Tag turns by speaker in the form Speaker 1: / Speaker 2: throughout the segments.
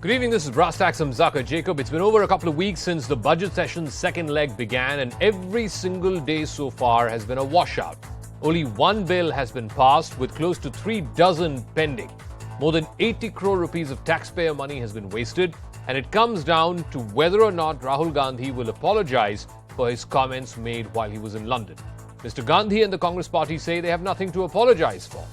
Speaker 1: Good evening, this is BrassTacks. I'm Zaka Jacob. It's been over a couple of weeks since the budget session's second leg began, and every single day so far has been a washout. Only one bill has been passed, with close to 36 pending. More than 80 crore rupees of taxpayer money has been wasted, and it comes down to whether or not Rahul Gandhi will apologize for his comments made while he was in London. Mr. Gandhi and the Congress party say they have nothing to apologize for.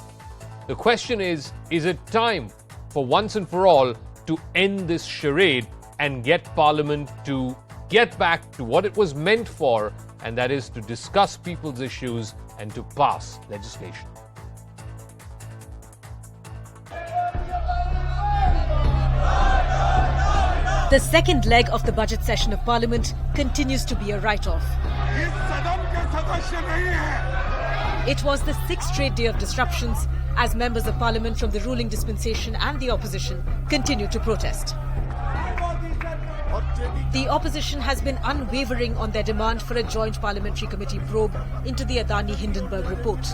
Speaker 1: The question is it time for once and for all to end this charade and get Parliament to get back to what it was meant for, and that is to discuss people's issues and to pass legislation?
Speaker 2: The second leg of the budget session of Parliament continues to be a write-off. It was the sixth straight day of disruptions as members of Parliament from the ruling dispensation and the opposition continue to protest. The opposition has been unwavering on their demand for a joint parliamentary committee probe into the Adani Hindenburg report.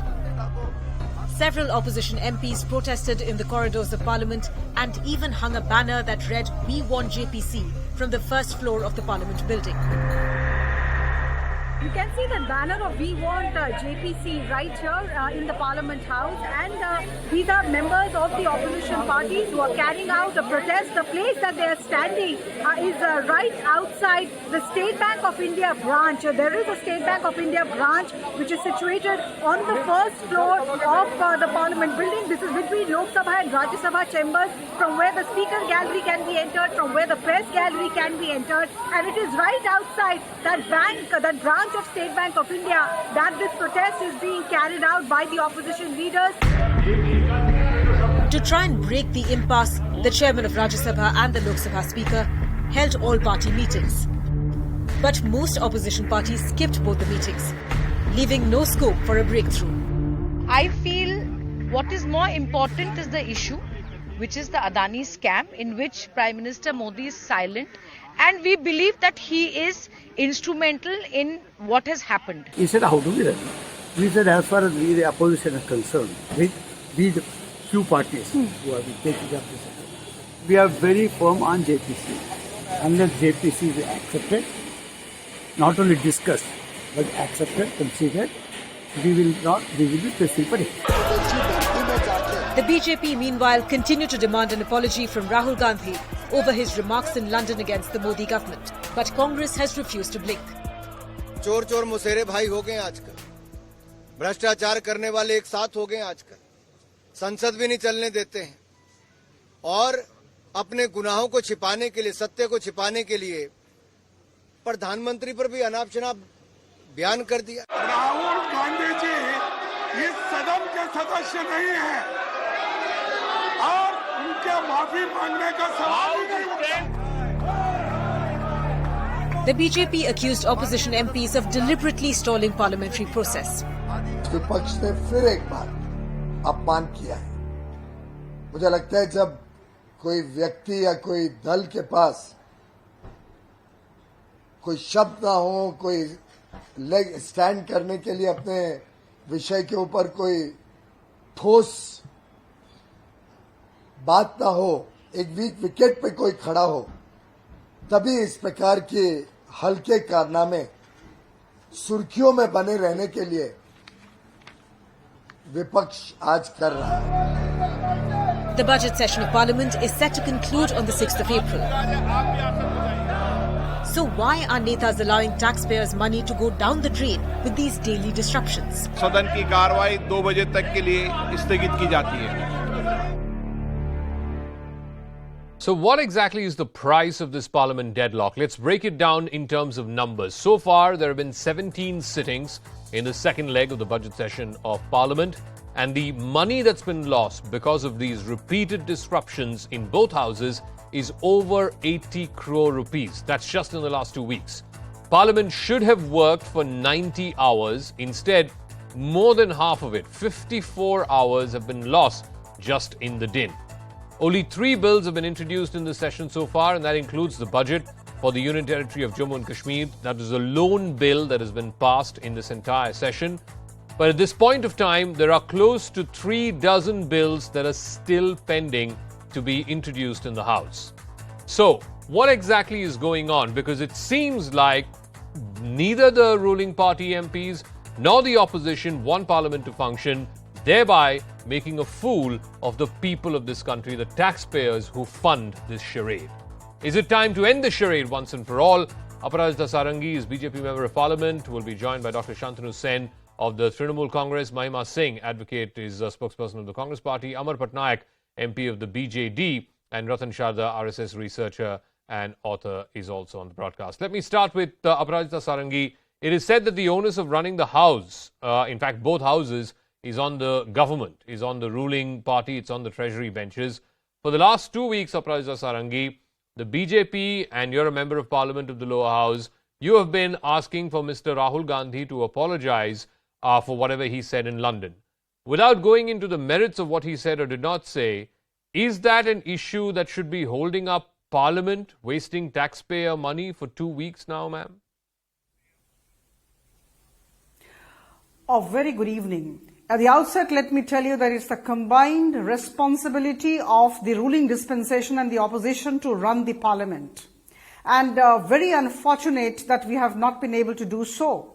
Speaker 2: Several opposition MPs protested in the corridors of Parliament and even hung a banner that read "We want JPC" from the first floor of the Parliament building.
Speaker 3: You can see the banner of "We want JPC" right here in the Parliament House, and these are members of the opposition parties who are carrying out a protest. The place that they are standing is right outside the State Bank of India branch. There is a State Bank of India branch which is situated on the first floor of the Parliament building. This is between Lok Sabha and Rajya Sabha chambers, from where the Speaker Gallery can be entered, from where the Press Gallery can be entered, and it is right outside that bank, that branch of State Bank of India, that this protest is being carried out by the opposition leaders.
Speaker 2: To try and break the impasse, the chairman of Rajya Sabha and the Lok Sabha speaker held all-party meetings. But most opposition parties skipped both the meetings, leaving no scope for a breakthrough.
Speaker 4: I feel what is more important is the issue, which is the Adani scam, in which Prime Minister Modi is silent, and we believe that he is instrumental in what has happened.
Speaker 5: He said, how do we run? We said, as far as we, the opposition, is concerned, we the few parties who have been taking up this, we are very firm on JPC. Unless JPC is accepted, not only discussed, but accepted, considered, we will be pressing for it.
Speaker 2: The BJP, meanwhile, continued to demand an apology from Rahul Gandhi over his remarks in London against the Modi government. But Congress has refused to blink.
Speaker 6: चोर चोर मुसेरे भाई हो गए आजकल, भ्रष्टाचार करने वाले एक साथ हो गए आजकल, संसद भी नहीं चलने देते हैं और अपने गुनाहों को छिपाने के लिए, सत्य को छिपाने के लिए प्रधानमंत्री पर भी अनाप शनाप बयान कर दिया।
Speaker 7: राहुल गांधी जी इस सदन के सदस्य नहीं हैं और उनके माफी मांगने का सवाल ही नहीं उठता।
Speaker 2: The BJP accused opposition MPs of deliberately stalling parliamentary process.
Speaker 8: विपक्ष ने फिर एक बार अपमान किया है। मुझे लगता है जब कोई व्यक्ति या कोई दल के पास कोई शब्द ना हो, कोई लेग स्टैंड करने के लिए अपने विषय के ऊपर कोई ठोस बात ना हो, एक वीक विकेट पे कोई खड़ा हो, तभी इस प्रकार के हल्के कारनामे सुर्खियों में बने रहने के लिए विपक्ष आज कर रहा है।
Speaker 2: The budget session of Parliament is set to conclude on the 6th of April. So why are netas allowing taxpayers' money to go down the drain with these daily disruptions?
Speaker 9: सदन की कार्रवाई 2 बजे तक के लिए स्थगित की जाती है।
Speaker 1: So what exactly is the price of this Parliament deadlock? Let's break it down in terms of numbers. So far, there have been 17 sittings in the second leg of the budget session of Parliament, and the money that's been lost because of these repeated disruptions in both houses is over 80 crore rupees. That's just in the last 2 weeks. Parliament should have worked for 90 hours. Instead, more than half of it, 54 hours, have been lost just in the din. Only 3 bills have been introduced in this session so far, and that includes the budget for the Union Territory of Jammu and Kashmir. That is a lone bill that has been passed in this entire session. But at this point of time, there are close to 36 bills that are still pending to be introduced in the House. So, what exactly is going on? Because it seems like neither the ruling party MPs nor the opposition want Parliament to function, thereby making a fool of the people of this country, the taxpayers who fund this charade. Is it time to end the charade once and for all? Aparajita Sarangi is BJP Member of Parliament, will be joined by Dr. Shantanu Sen of the Trinamool Congress. Mahima Singh, advocate, is a spokesperson of the Congress Party. Amar Patnaik, MP of the BJD, and Ratan Sharda, RSS researcher and author, is also on the broadcast. Let me start with Aparajita Sarangi. It is said that the onus of running the House, in fact both houses, is on the government, is on the ruling party, it's on the Treasury benches. For the last 2 weeks, Aparajita Sarangi, the BJP, and you're a Member of Parliament of the lower house, you have been asking for Mr. Rahul Gandhi to apologize for whatever he said in London. Without going into the merits of what he said or did not say, is that an issue that should be holding up Parliament, wasting taxpayer money for 2 weeks now, ma'am?
Speaker 10: A very good evening. At the outset, let me tell you that it's the combined responsibility of the ruling dispensation and the opposition to run the Parliament. And very unfortunate that we have not been able to do so.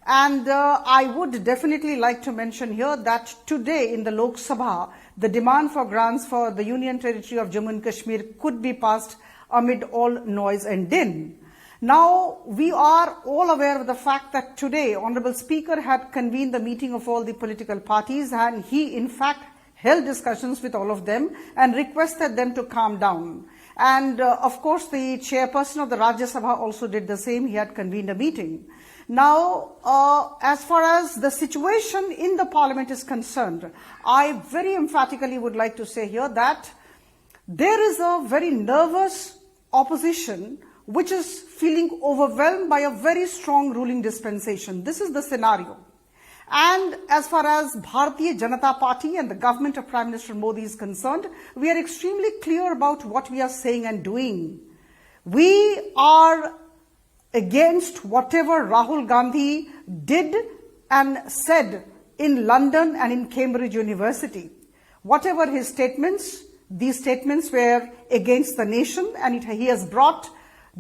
Speaker 10: And I would definitely like to mention here that today in the Lok Sabha, the demand for grants for the Union Territory of Jammu and Kashmir could be passed amid all noise and din. Now, we are all aware of the fact that today, Honorable Speaker had convened the meeting of all the political parties, and he in fact held discussions with all of them and requested them to calm down. And of course, the chairperson of the Rajya Sabha also did the same. He had convened a meeting. Now, as far as the situation in the Parliament is concerned, I very emphatically would like to say here that there is a very nervous opposition which is feeling overwhelmed by a very strong ruling dispensation. This is the scenario. And as far as Bharatiya Janata Party and the government of Prime Minister Modi is concerned, we are extremely clear about what we are saying and doing. We are against whatever Rahul Gandhi did and said in London and in Cambridge University. Whatever his statements, these statements were against the nation, and he has brought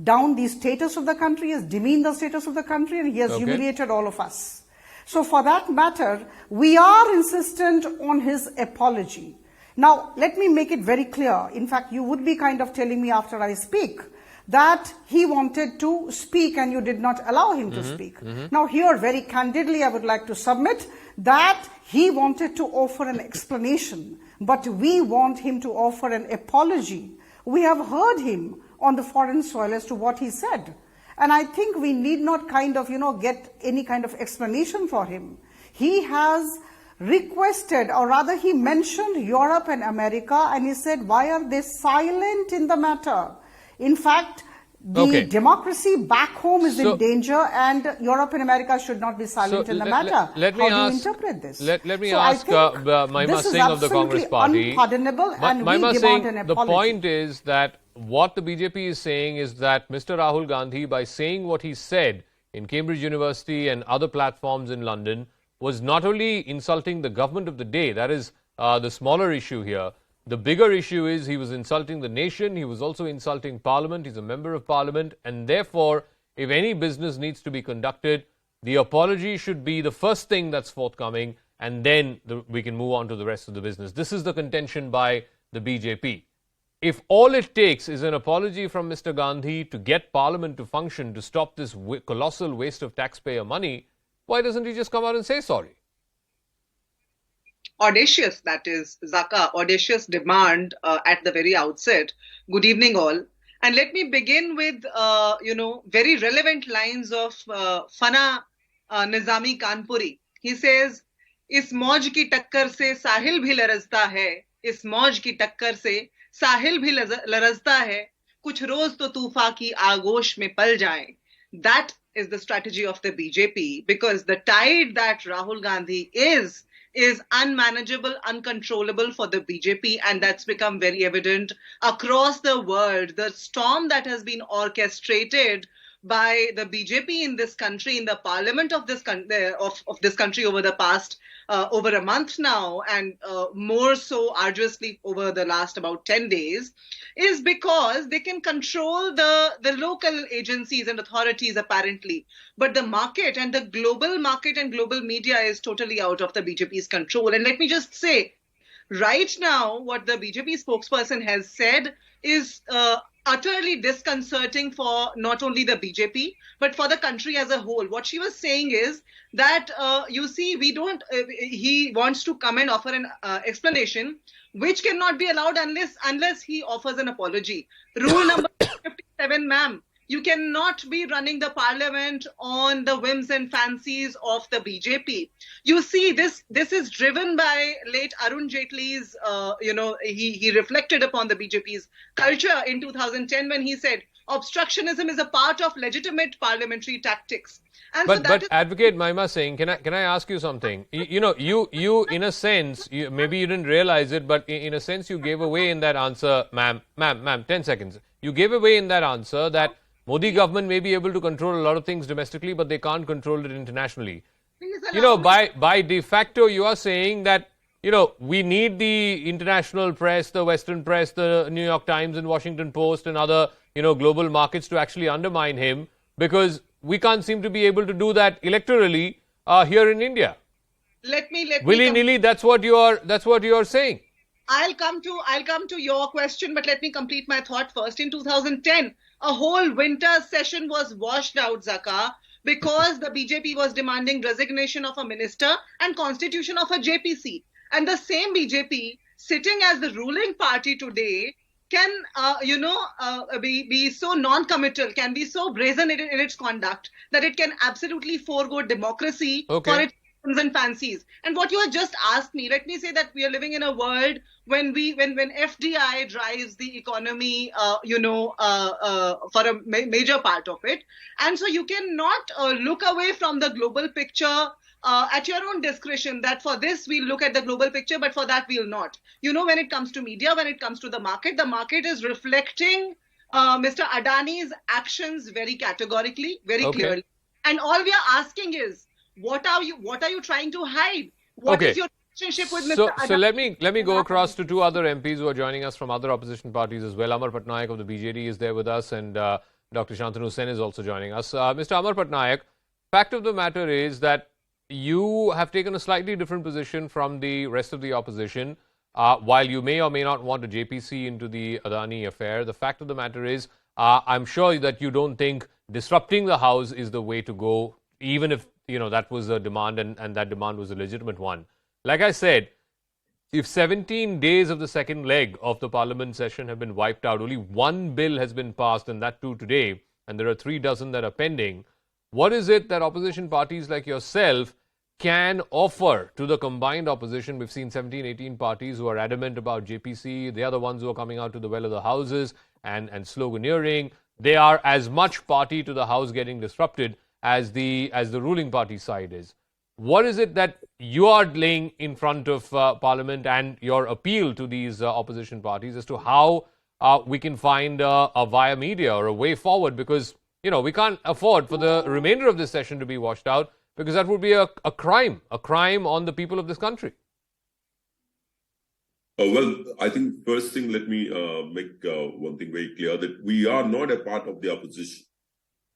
Speaker 10: down the status of the country, has demeaned the status of the country, and he has humiliated all of us. So for that matter, we are insistent on his apology. Now, let me make it very clear. In fact, you would be kind of telling me after I speak that he wanted to speak and you did not allow him to speak. Now here, very candidly, I would like to submit that he wanted to offer an explanation, but we want him to offer an apology. We have heard him on the foreign soil as to what he said. And I think we need not kind of, get any kind of explanation for him. He has requested, or rather he mentioned Europe and America, and he said, why are they silent in the matter? In fact, the democracy back home is in danger, and Europe and America should not be silent in the matter. How do you interpret this?
Speaker 1: Let me ask Mahima Singh of the Congress Party.
Speaker 10: Unpardonable, and we demand an apology.
Speaker 1: The point is that what the BJP is saying is that Mr. Rahul Gandhi, by saying what he said in Cambridge University and other platforms in London, was not only insulting the government of the day, that is the smaller issue here. The bigger issue is he was insulting the nation, he was also insulting Parliament, he's a Member of Parliament, and therefore, if any business needs to be conducted, the apology should be the first thing that's forthcoming, and then we can move on to the rest of the business. This is the contention by the BJP. If all it takes is an apology from Mr. Gandhi to get Parliament to function, to stop this colossal waste of taxpayer money, why doesn't he just come out and say sorry?
Speaker 11: Audacious, that is, Zaka, audacious demand at the very outset. Good evening, all. And let me begin with, very relevant lines of Fana Nizami Kanpuri. He says, "Is mauj ki takkar se sahil bhi larazta hai. Is mauj ki takkar se sahil bhi larazta hai. Kuch roz to tufan ki aagosh mein pal jaye." That is the strategy of the BJP, because the tide that Rahul Gandhi is unmanageable, uncontrollable for the BJP, and that's become very evident across the world. The storm that has been orchestrated by the BJP in this country, in the parliament of this country over the past over a month now, and more so arduously over the last about 10 days, is because they can control the local agencies and authorities apparently. But the market and the global market and global media is totally out of the BJP's control. And let me just say, right now, what the BJP spokesperson has said is utterly disconcerting for not only the BJP, but for the country as a whole. What she was saying is that, you see, he wants to come and offer an explanation, which cannot be allowed unless he offers an apology. Rule number 57, ma'am. You cannot be running the parliament on the whims and fancies of the BJP. You see, this is driven by late Arun Jaitley's, he reflected upon the BJP's culture in 2010 when he said, obstructionism is a part of legitimate parliamentary tactics. And
Speaker 1: but Advocate Mahima Singh, can I ask you something? You in a sense, maybe you didn't realize it, but in a sense you gave away in that answer, ma'am, 10 seconds. You gave away in that answer that Modi government may be able to control a lot of things domestically, but they can't control it internationally. By de facto, you are saying that, we need the international press, the Western press, the New York Times and Washington Post and other, global markets to actually undermine him, because we can't seem to be able to do that electorally here in India.
Speaker 11: Let me
Speaker 1: willy-nilly, that's what you are saying.
Speaker 11: I'll come to your question, but let me complete my thought first. In 2010, a whole winter session was washed out, Zaka, because the BJP was demanding resignation of a minister and constitution of a JPC. And the same BJP, sitting as the ruling party today, can, be so non-committal, can be so brazen in its conduct that it can absolutely forego democracy for its and fancies. And what you have just asked me, let me say that we are living in a world when FDI drives the economy, for a major part of it. And so you cannot look away from the global picture at your own discretion, that for this we'll look at the global picture, but for that we'll not. When it comes to media, when it comes to the market is reflecting Mr. Adani's actions very categorically, very clearly. And all we are asking is, what are you trying to hide? What is your relationship with Mr. Adani?
Speaker 1: So let me go across to two other MPs who are joining us from other opposition parties as well. Amar Patnaik of the BJD is there with us, and Dr. Shantanu Sen is also joining us. Mr. Amar Patnaik, fact of the matter is that you have taken a slightly different position from the rest of the opposition. While you may or may not want a JPC into the Adani affair, the fact of the matter is, I'm sure that you don't think disrupting the House is the way to go, even if that was a demand and that demand was a legitimate one. Like I said, if 17 days of the second leg of the parliament session have been wiped out, only one bill has been passed, and that too today, and there are 36 that are pending, what is it that opposition parties like yourself can offer to the combined opposition? We've seen 17, 18 parties who are adamant about JPC. They are the ones who are coming out to the well of the houses and sloganeering. They are as much party to the House getting disrupted as the ruling party side is. What is it that you are laying in front of Parliament and your appeal to these opposition parties as to how we can find a via media or a way forward? Because, we can't afford for the remainder of this session to be washed out, because that would be a crime on the people of this country.
Speaker 12: Well, I think first thing, let me make one thing very clear, that we are not a part of the opposition.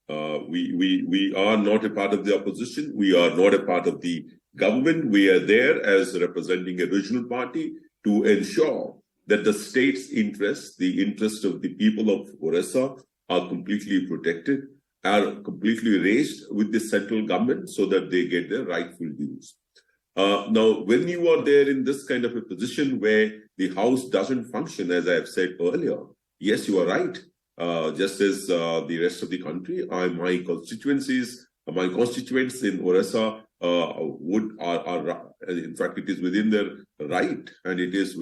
Speaker 12: We are not a part of the opposition. We are not a part of the government. We are there as representing a regional party to ensure that the state's interests, the interests of the people of Orissa, are completely protected, are completely raised with the central government so that they get their rightful dues. Now, when you are there in this kind of a position where the House doesn't function, as I have said earlier, yes, you are right. Just as the rest of the country, my constituents in Orissa in fact, it is within their right, and it is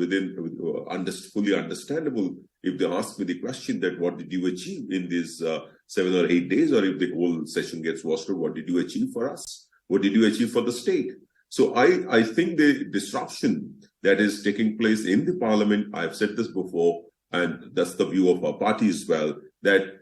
Speaker 12: fully understandable if they ask me the question that what did you achieve in these 7 or 8 days, or if the whole session gets washed out, what did you achieve for us? What did you achieve for the state? So I think the disruption that is taking place in the parliament, I've said this before, and that's the view of our party as well, that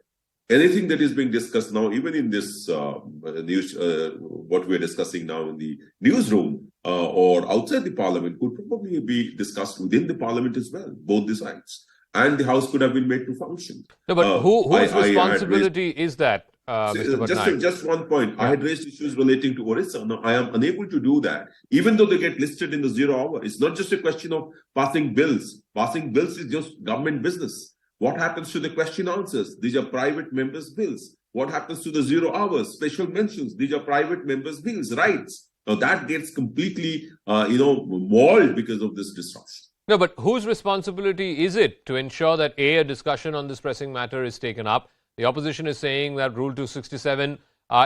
Speaker 12: anything that is being discussed now, even in this news, what we're discussing now in the newsroom or outside the parliament, could probably be discussed within the parliament as well, both the sides. And the House could have been made to function.
Speaker 1: No, but whose responsibility is that, Mr. Patnaik?
Speaker 12: Just one point. Yeah. I had raised issues relating to Orissa. Now, I am unable to do that, even though they get listed in the 0 hour. It's not just a question of passing bills. Passing bills is just government business. What happens to the question answers? These are private members' bills. What happens to the 0 hours? Special mentions. These are private members' bills, rights. Now, that gets completely, mauled because of this disruption.
Speaker 1: No, but whose responsibility is it to ensure that a discussion on this pressing matter is taken up? The opposition is saying that Rule 267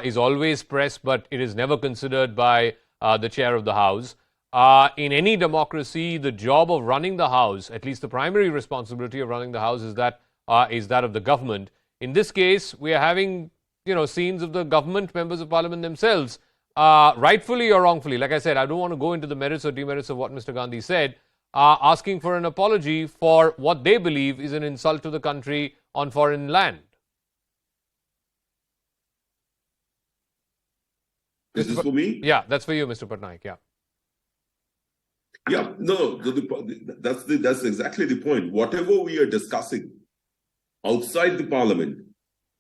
Speaker 1: is always pressed, but it is never considered by the chair of the House. In any democracy, the job of running the House, at least the primary responsibility of running the House, is that of the government. In this case, we are having scenes of the government members of Parliament themselves, rightfully or wrongfully. Like I said, I don't want to go into the merits or demerits of what Mr. Gandhi said. Asking for an apology for what they believe is an insult to the country on foreign land.
Speaker 12: Is this for me?
Speaker 1: Yeah, that's for you, Mr. Patnaik. Yeah.
Speaker 12: Yeah, no, that's exactly the point. Whatever we are discussing outside the parliament,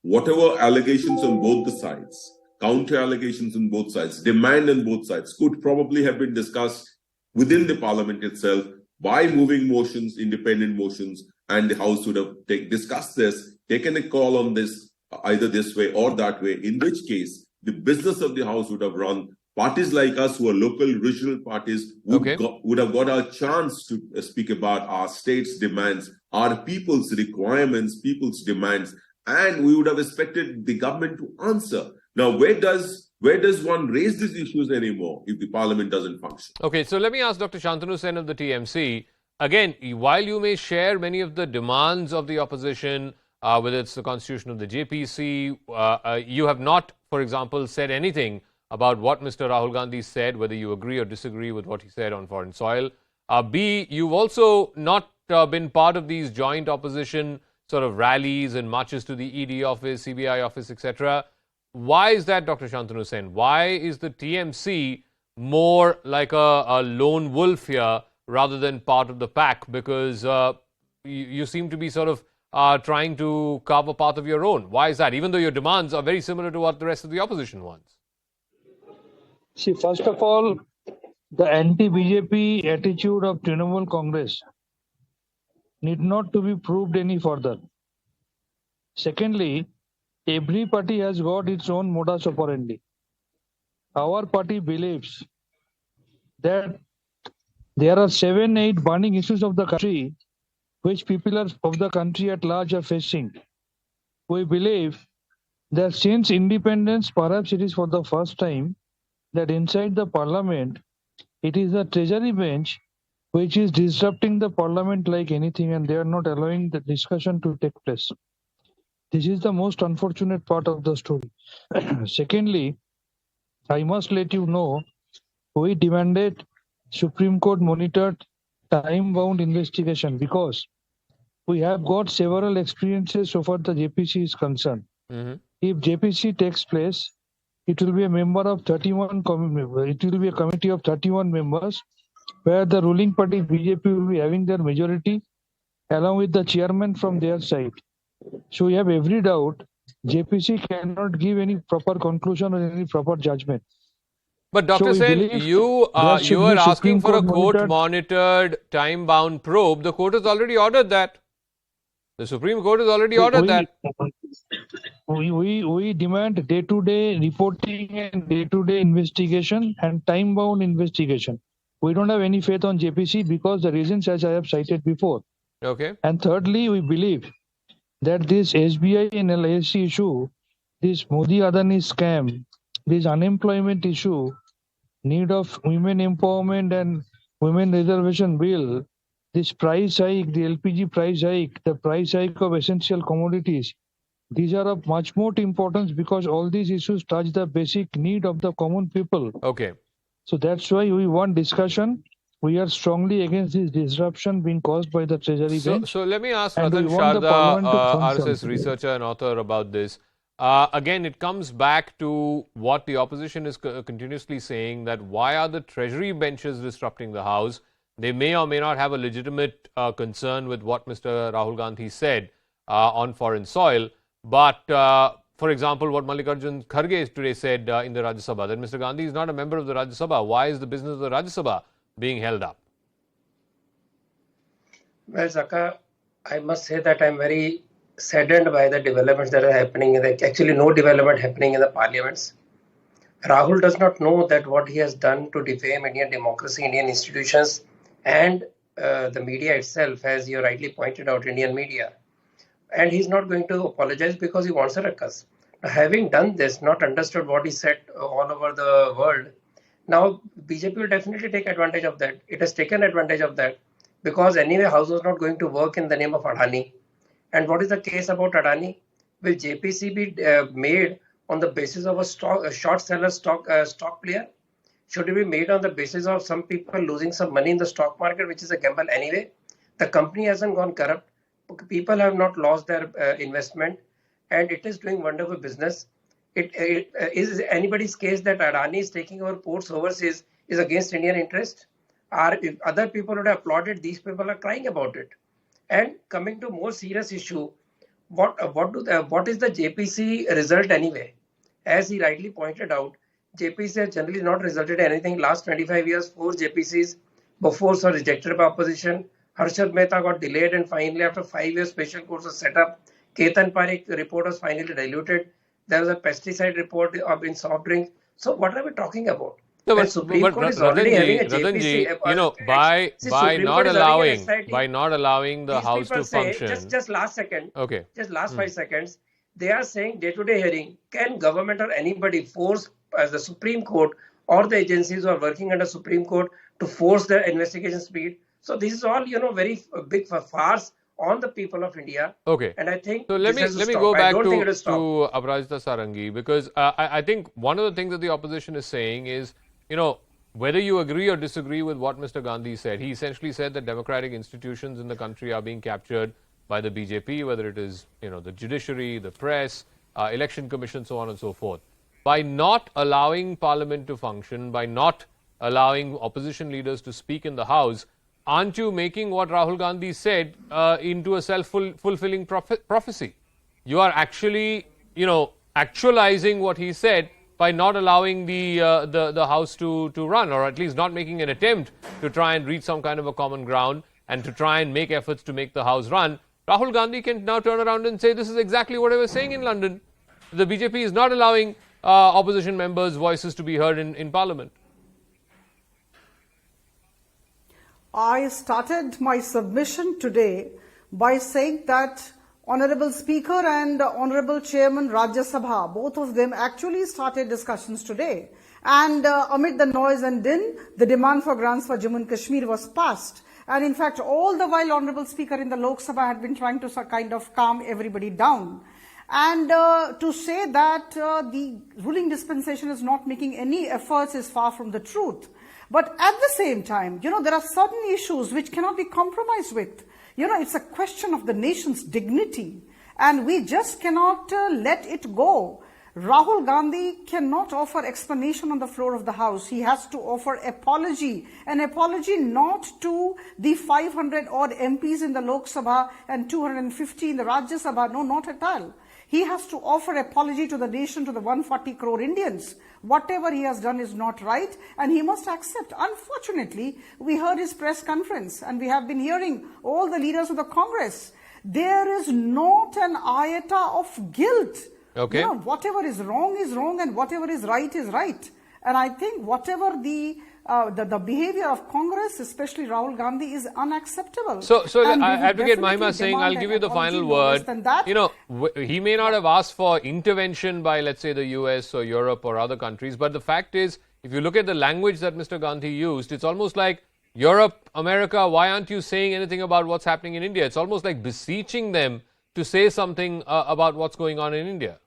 Speaker 12: whatever allegations on both the sides, counter allegations on both sides, demand on both sides, could probably have been discussed within the parliament itself by moving motions, independent motions, and the House would have discussed this, taken a call on this, either this way or that way, in which case the business of the House would have run. Parties like us, who are local regional parties, would have got a chance to speak about our state's demands, our people's requirements, people's demands, and we would have expected the government to answer. Now, where does one raise these issues anymore if the parliament doesn't function?
Speaker 1: Okay, so let me ask Dr. Shantanu Sen of the TMC. Again, while you may share many of the demands of the opposition, whether it's the constitution of the JPC, you have not, for example, said anything about what Mr. Rahul Gandhi said, whether you agree or disagree with what he said on foreign soil. B, you've also not been part of these joint opposition sort of rallies and marches to the ED office, CBI office, etc. Why is that, Dr. Shantanu Sen? Why is the TMC more like a lone wolf here rather than part of the pack? Because you seem to be sort of trying to carve a path of your own. Why is that? Even though your demands are very similar to what the rest of the opposition wants.
Speaker 13: See, first of all, the anti-BJP attitude of Trinamool Congress need not to be proved any further. Secondly, every party has got its own modus operandi. Our party believes that there are 7-8 burning issues of the country which people of the country at large are facing. We believe that since independence, perhaps it is for the first time that inside the parliament, it is the treasury bench which is disrupting the parliament like anything, and they are not allowing the discussion to take place. This is the most unfortunate part of the story. Secondly, I must let you know, we demanded Supreme Court monitored time-bound investigation because we have got several experiences so far the JPC is concerned. If JPC takes place, it will be a member of 31. It will be a committee of 31 members, where the ruling party BJP will be having their majority, along with the chairman from their side. So we have every doubt JPC cannot give any proper conclusion or any proper judgment.
Speaker 1: But Dr. Sen, you are asking for a court-monitored, time-bound probe. The court has already ordered that. The Supreme Court has already ordered that.
Speaker 13: We demand day-to-day reporting and day-to-day investigation and time-bound investigation. We don't have any faith on JPC because the reasons as I have cited before.
Speaker 1: Okay.
Speaker 13: And thirdly, we believe that this SBI and LIC issue, this Modi-Adani scam, this unemployment issue, need of women empowerment and women reservation bill, this price hike, the LPG price hike, the price hike of essential commodities, these are of much more importance because all these issues touch the basic need of the common people.
Speaker 1: Okay.
Speaker 13: So that's why we want discussion We are strongly against this disruption being caused by the Treasury bench.
Speaker 1: So let me ask
Speaker 13: and
Speaker 1: Ratan
Speaker 13: we want the
Speaker 1: Sharda,
Speaker 13: Parliament to function.
Speaker 1: RSS researcher and author, about this. Again, it comes back to what the opposition is continuously saying, that why are the Treasury benches disrupting the House? They may or may not have a legitimate concern with what Mr. Rahul Gandhi said on foreign soil. But, for example, what Mallikarjun Kharge today said in the Rajya Sabha, that Mr. Gandhi is not a member of the Rajya Sabha. Why is the business of the Rajya Sabha being held up?
Speaker 14: Well, Zaka, I must say that I'm very saddened by the developments that are happening. Actually, no development happening in the parliaments. Rahul does not know that what he has done to defame Indian democracy, Indian institutions, and the media itself, as you rightly pointed out, Indian media. And he's not going to apologize because he wants a ruckus. Now, having done this, not understood what he said all over the world, now BJP will definitely take advantage of that. It has taken advantage of that because anyway, House was not going to work in the name of Adani. And what is the case about Adani? Will JPC be made on the basis of a short seller stock player? Should it be made on the basis of some people losing some money in the stock market, which is a gamble anyway? The company hasn't gone corrupt. People have not lost their investment, and it is doing wonderful business. It is anybody's case that Adani is taking over ports overseas is against Indian interest? If other people would have applauded, these people are crying about it. And coming to more serious issue, what is the JPC result anyway? As he rightly pointed out, JPC has generally not resulted in anything. Last 25 years, 4 JPCs before were rejected by opposition. Harshad Mehta got delayed, and finally, after 5 years, special court was set up. Ketan Parekh report was finally diluted. There was a pesticide report in soft drinks. So, what are we talking about?
Speaker 1: No, but
Speaker 14: JPC,
Speaker 1: you know, by not allowing the House to function.
Speaker 14: Just last second.
Speaker 1: Okay.
Speaker 14: Just last 5 seconds. They are saying day-to-day hearing. Can government or anybody force as the Supreme Court or the agencies who are working under Supreme Court to force their investigation speed? So this is all, very big farce on the people of India.
Speaker 1: Okay.
Speaker 14: And I think
Speaker 1: so. Let me go back to Aparajita Sarangi, because I think one of the things that the opposition is saying is, whether you agree or disagree with what Mr. Gandhi said, he essentially said that democratic institutions in the country are being captured by the BJP, whether it is, the judiciary, the press, election commission, so on and so forth. By not allowing parliament to function, by not allowing opposition leaders to speak in the House, aren't you making what Rahul Gandhi said into a self-fulfilling prophecy? You are actually, actualizing what he said by not allowing the House to run, or at least not making an attempt to try and reach some kind of a common ground and to try and make efforts to make the House run. Rahul Gandhi can now turn around and say, this is exactly what I was saying in London. The BJP is not allowing opposition members' voices to be heard in Parliament.
Speaker 10: I started my submission today by saying that Honorable Speaker and Honorable Chairman Rajya Sabha, both of them actually started discussions today. And amid the noise and din, the demand for grants for Jammu and Kashmir was passed. And in fact, all the while, Honorable Speaker in the Lok Sabha had been trying to kind of calm everybody down. And to say that the ruling dispensation is not making any efforts is far from the truth. But at the same time, there are certain issues which cannot be compromised with. It's a question of the nation's dignity, and we just cannot let it go. Rahul Gandhi cannot offer explanation on the floor of the House. He has to offer apology, an apology not to the 500 odd MPs in the Lok Sabha and 250 in the Rajya Sabha. No, not at all. He has to offer apology to the nation, to the 140 crore Indians. Whatever he has done is not right, and he must accept. Unfortunately, we heard his press conference, and we have been hearing all the leaders of the Congress. There is not an iota of guilt.
Speaker 1: Okay.
Speaker 10: Whatever is wrong, and whatever is right is right. And I think whatever the behavior of Congress, especially Rahul Gandhi, is unacceptable.
Speaker 1: So Advocate Mahima saying, I'll give you the final word. He may not have asked for intervention by, let's say, the US or Europe or other countries, but the fact is, if you look at the language that Mr. Gandhi used, it's almost like, Europe, America, why aren't you saying anything about what's happening in India? It's almost like beseeching them to say something about what's going on in India.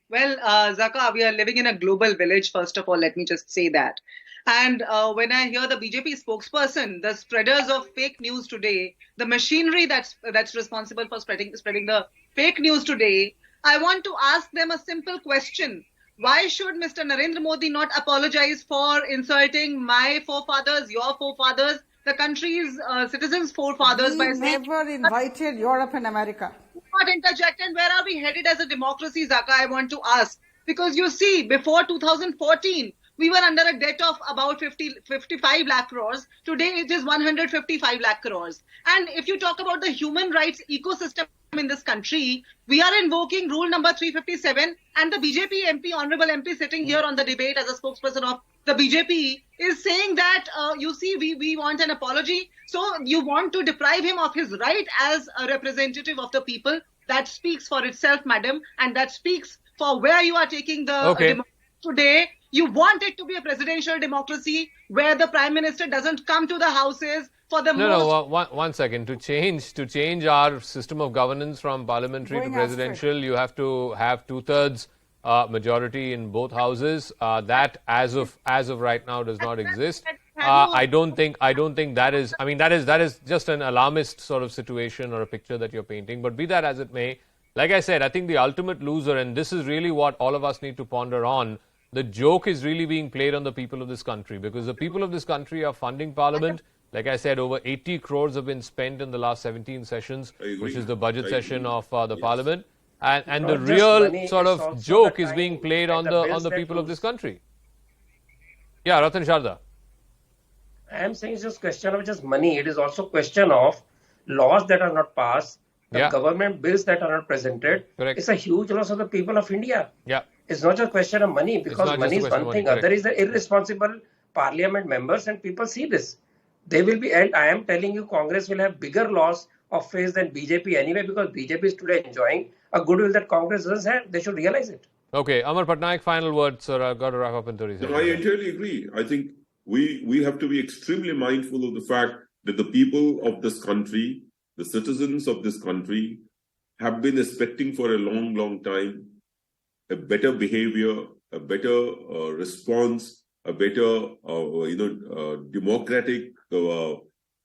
Speaker 11: Well, Zaka, we are living in a global village, first of all, let me just say that. And when I hear the BJP spokesperson, the spreaders of fake news today, the machinery that's responsible for spreading the fake news today, I want to ask them a simple question. Why should Mr. Narendra Modi not apologize for insulting my forefathers, your forefathers, the country's citizens' forefathers by saying...
Speaker 10: never invited Europe and America.
Speaker 11: Not interject, and where are we headed as a democracy, Zaka, I want to ask. Because you see, before 2014, we were under a debt of about 55 lakh crores. Today, it is 155 lakh crores. And if you talk about the human rights ecosystem in this country, we are invoking rule number 357, and the BJP MP, honorable MP sitting here on the debate as a spokesperson of the BJP is saying that, you see, we want an apology. So you want to deprive him of his right as a representative of the people. That speaks for itself, madam, and that speaks for where you are taking the democracy today. You want it to be a presidential democracy where the Prime Minister doesn't come to the houses for the
Speaker 1: one second. To change our system of governance from parliamentary to presidential, you have to have 2/3 majority in both houses. That as of right now does not exist. I don't think that is. I mean, that is just an alarmist sort of situation or a picture that you're painting. But be that as it may, like I said, I think the ultimate loser, and this is really what all of us need to ponder on. The joke is really being played on the people of this country, because the people of this country are funding Parliament. Like I said, over 80 crores have been spent in the last 17 sessions, which is the budget session of the Parliament. And the real sort of joke is being played on the people of this country. Yeah, Ratan Sharda.
Speaker 14: I am saying it's just question of just money. It is also question of laws that are not passed, the government bills that are not presented.
Speaker 1: Correct.
Speaker 14: It's a huge loss of the people of India.
Speaker 1: Yeah.
Speaker 14: It's not just a question of money, because money is one thing. Other is the irresponsible parliament members, and people see this. They will be, and I am telling you, Congress will have bigger loss of face than BJP anyway, because BJP is today enjoying a goodwill that Congress doesn't have. They should realize it.
Speaker 1: Okay, Amar Patnaik, final word, sir. I've got to wrap up in 30 seconds.
Speaker 12: No, I entirely agree. I think we have to be extremely mindful of the fact that the people of this country, the citizens of this country, have been expecting for a long, long time a better behavior, a better response, a better, democratic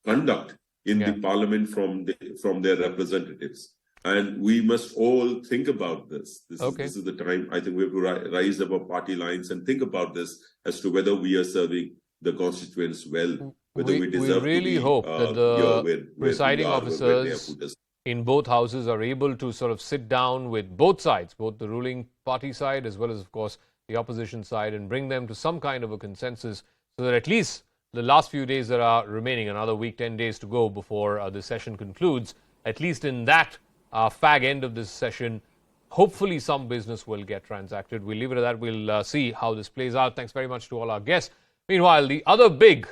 Speaker 12: conduct in the parliament from their representatives. And we must all think about this. This is the time. I think we have to rise above party lines and think about this as to whether we are serving the constituents well, whether we deserve
Speaker 1: we really
Speaker 12: to be,
Speaker 1: hope that the presiding
Speaker 12: where
Speaker 1: officers in both houses are able to sort of sit down with both sides, both the ruling party side as well as, of course, the opposition side, and bring them to some kind of a consensus so that at least the last few days that are remaining, another week, 10 days to go before the session concludes, at least in that fag end of this session, hopefully some business will get transacted. We'll leave it at that. We'll see how this plays out. Thanks very much to all our guests. Meanwhile, the other big